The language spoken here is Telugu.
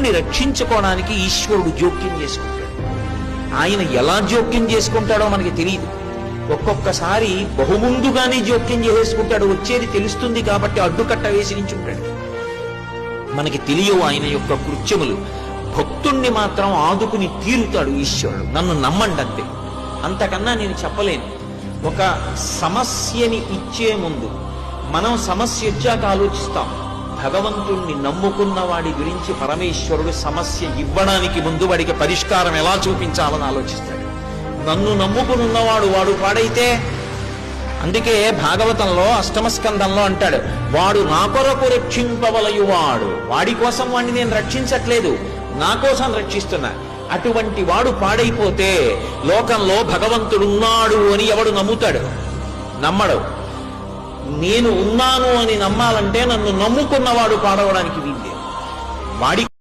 భక్తుణ్ణి రక్షించుకోవడానికి ఈశ్వరుడు జోక్యం చేసుకుంటాడు. ఆయన ఎలా జోక్యం చేసుకుంటాడో మనకి తెలియదు. ఒక్కొక్కసారి బహుముందుగానే జోక్యం చేసుకుంటాడు. వచ్చేది తెలుస్తుంది కాబట్టి అడ్డుకట్ట వేసి నించుంటాడు. మనకి తెలియవు ఆయన యొక్క కృత్యములు. భక్తుణ్ణి మాత్రం ఆదుకుని తీరుతాడు ఈశ్వరుడు. నన్ను నమ్మండి అంతే, అంతకన్నా నేను చెప్పలేను. ఒక సమస్యని ఇచ్చే ముందు మనం సమస్య వచ్చాక ఆలోచిస్తాం. భగవంతుణ్ణి నమ్ముకున్న వాడి గురించి పరమేశ్వరుడు సమస్య ఇవ్వడానికి ముందు వాడికి పరిష్కారం ఎలా చూపించాలని ఆలోచిస్తాడు. నన్ను నమ్ముకునున్నవాడు వాడు పాడైతే, అందుకే భాగవతంలో అష్టమ స్కంధంలో అంటాడు, వాడు నా కొరకు రక్షింపవలయువాడు. వాడి కోసం వాడిని నేను రక్షించట్లేదు, నా కోసం రక్షిస్తున్నా. అటువంటి వాడు పాడైపోతే లోకంలో భగవంతుడున్నాడు అని ఎవడు నమ్ముతాడు? నమ్మడు. నేను ఉన్నాను అని నమ్మాలంటే నన్ను నమ్ముకున్నవాడు పాడవడానికి వీల్లేదు. వాడి